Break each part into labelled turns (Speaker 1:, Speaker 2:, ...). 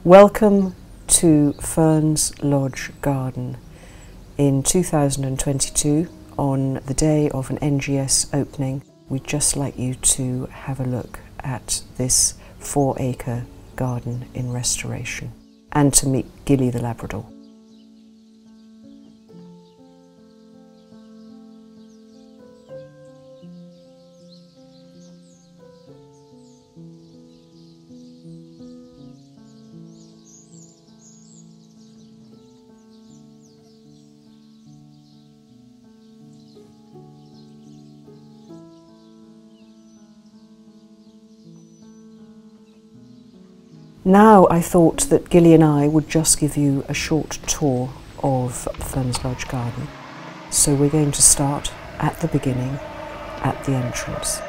Speaker 1: Welcome to Ferns Lodge Garden in 2022 on the day of an NGS opening. We'd just like you to have a look at this 4-acre garden in restoration and to meet Ghillie the Labrador. Now I thought that Ghillie and I would just give you a short tour of Ferns Lodge Garden. So we're going to start at the beginning, at the entrance.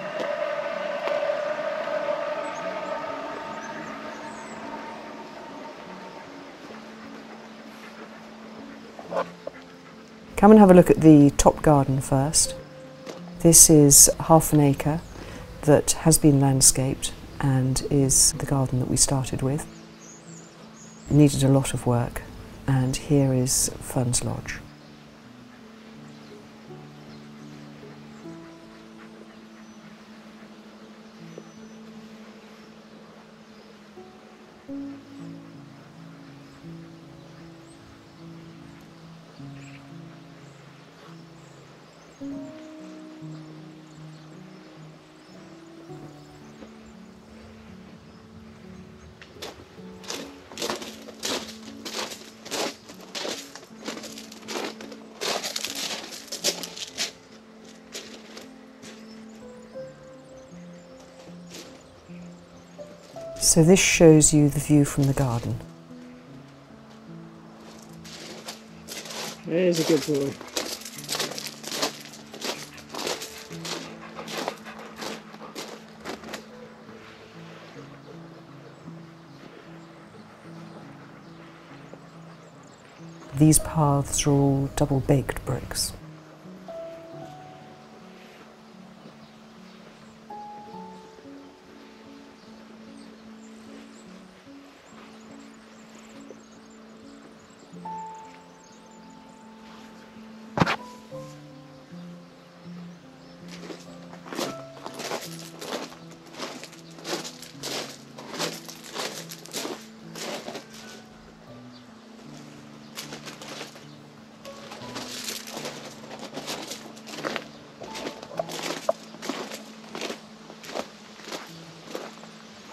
Speaker 1: Come and have a look at the top garden first. This is half an acre that has been landscaped and is the garden that we started with. It needed a lot of work, and here is Ferns Lodge. So this shows you the view from the garden.
Speaker 2: There's a good boy.
Speaker 1: These paths are all double-baked bricks.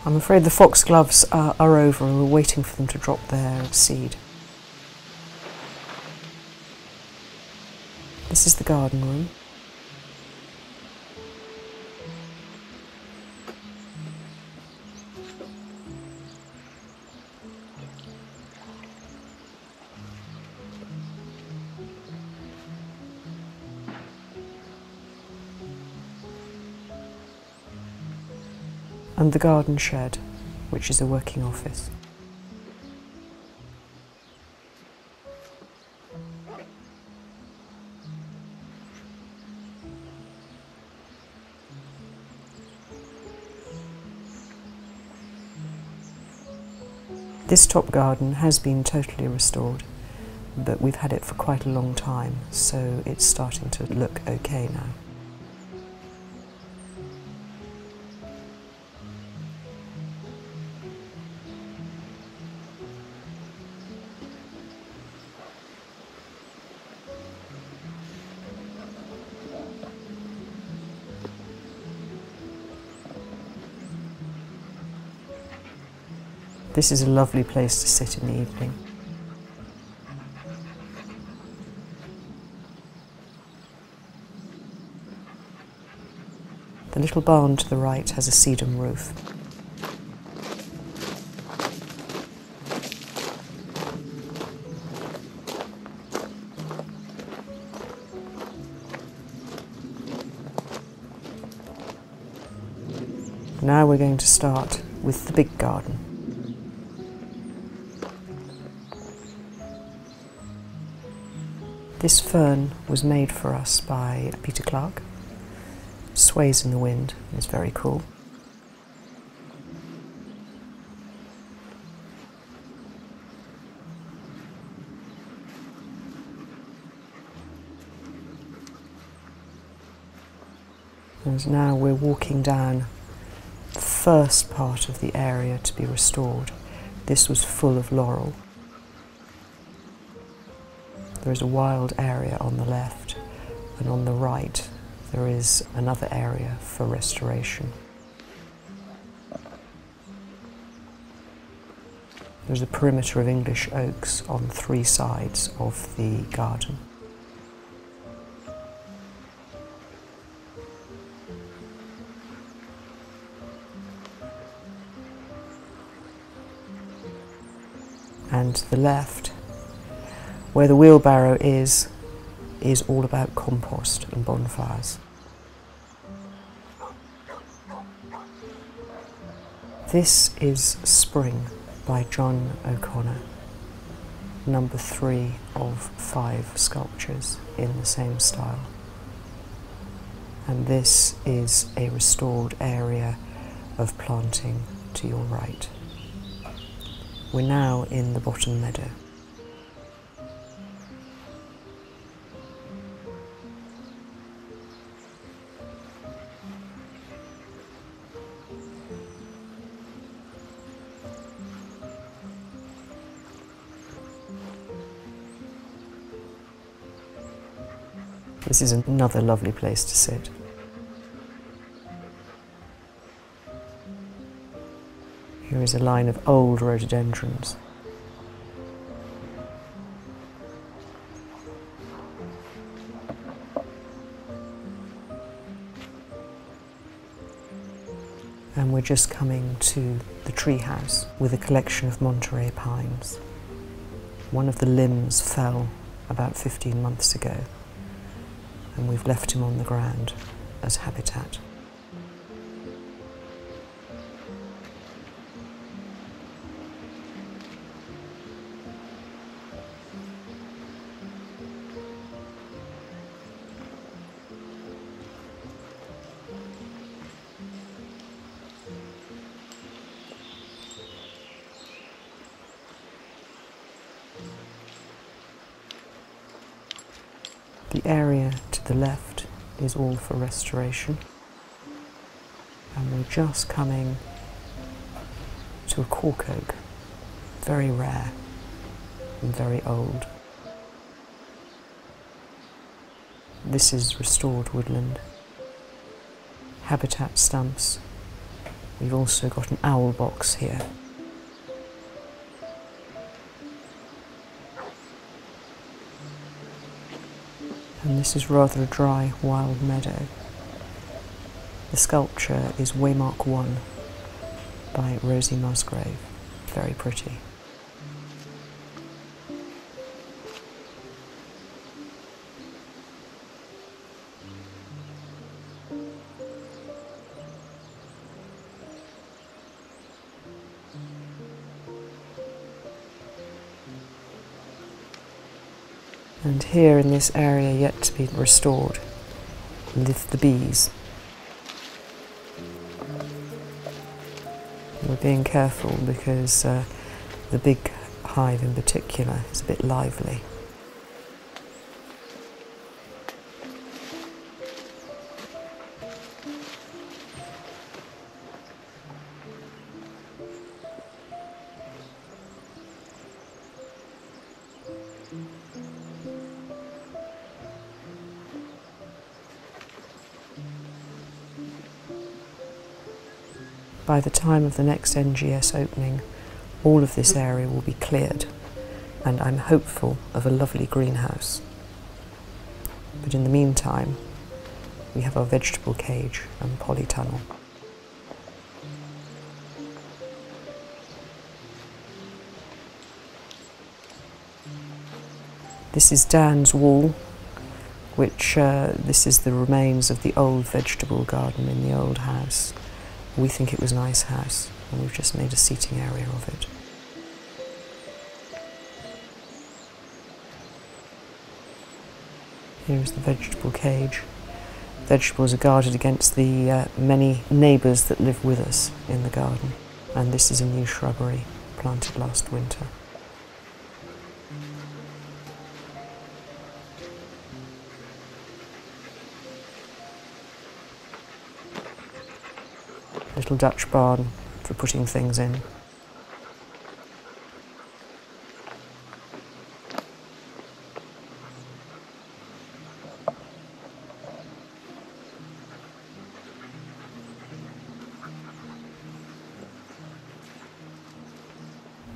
Speaker 1: I'm afraid the foxgloves are over and we're waiting for them to drop their seed. This is the garden room. And the garden shed, which is a working office. This top garden has been totally restored, but we've had it for quite a long time, so it's starting to look okay now. This is a lovely place to sit in the evening. The little barn to the right has a sedum roof. Now we're going to start with the big garden. This fern was made for us by Peter Clark. Sways in the wind, it's very cool. And now we're walking down the first part of the area to be restored. This was full of laurel. There is a wild area on the left, and on the right there is another area for restoration. There's a perimeter of English oaks on 3 sides of the garden. And to the left, where the wheelbarrow is all about compost and bonfires. This is Spring by John O'Connor, number 3 of 5 sculptures in the same style. And this is a restored area of planting to your right. We're now in the bottom meadow. This is another lovely place to sit. Here is a line of old rhododendrons. And we're just coming to the tree house with a collection of Monterey pines. One of the limbs fell about 15 months ago, and we've left him on the ground as habitat. The area to the left is all for restoration, and we're just coming to a cork oak, very rare and very old. This is restored woodland, habitat stumps. We've also got an owl box here. And this is rather a dry, wild meadow. The sculpture is Waymark 1 by Rosie Musgrave. Very pretty. And here in this area yet to be restored live the bees. We're being careful because the big hive in particular is a bit lively. By the time of the next NGS opening, all of this area will be cleared, and I'm hopeful of a lovely greenhouse. But in the meantime, we have our vegetable cage and polytunnel. This is Dan's wall, which this is the remains of the old vegetable garden in the old house. We think it was a nice house, and we've just made a seating area of it. Here is the vegetable cage. Vegetables are guarded against the many neighbours that live with us in the garden, and this is a new shrubbery planted last winter. little Dutch barn for putting things in.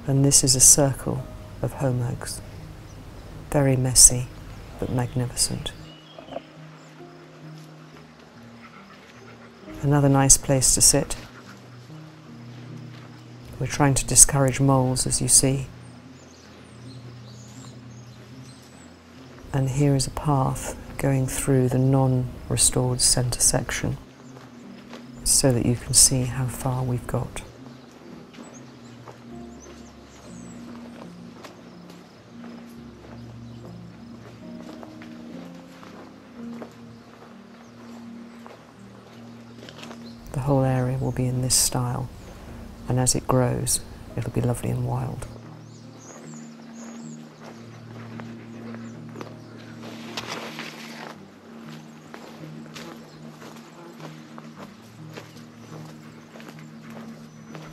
Speaker 1: And this is a circle of home oaks. Very messy, but magnificent. Another nice place to sit. We're trying to discourage moles, as you see. And here is a path going through the non-restored centre section, so that you can see how far we've got. The whole area will be in this style, and as it grows, it'll be lovely and wild.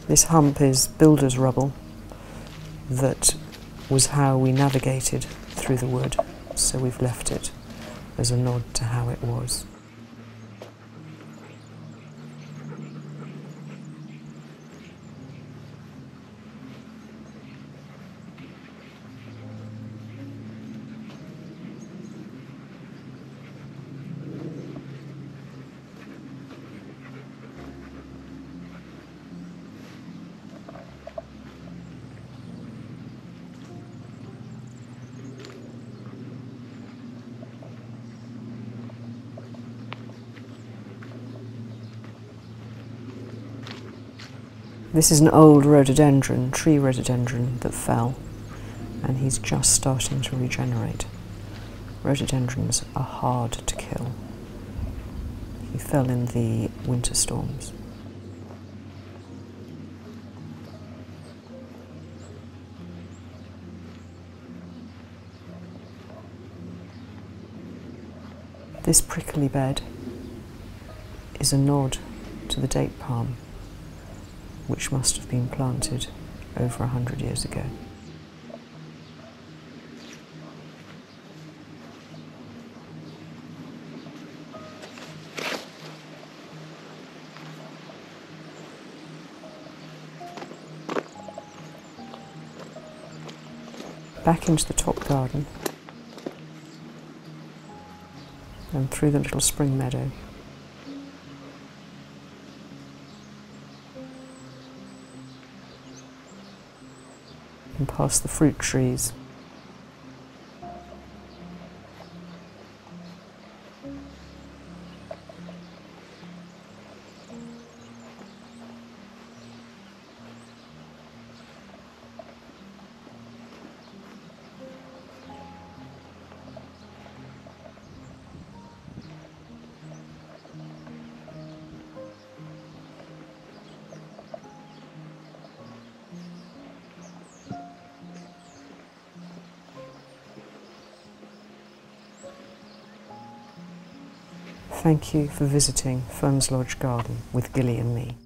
Speaker 1: This hump is builder's rubble that was how we navigated through the wood, so we've left it as a nod to how it was. This is an old rhododendron, tree rhododendron, that fell, and he's just starting to regenerate. Rhododendrons are hard to kill. He fell in the winter storms. This prickly bed is a nod to the date palm, which must have been planted over 100 years ago. Back into the top garden and through the little spring meadow. And past the fruit trees. Thank you for visiting Ferns Lodge Garden with Ghillie and me.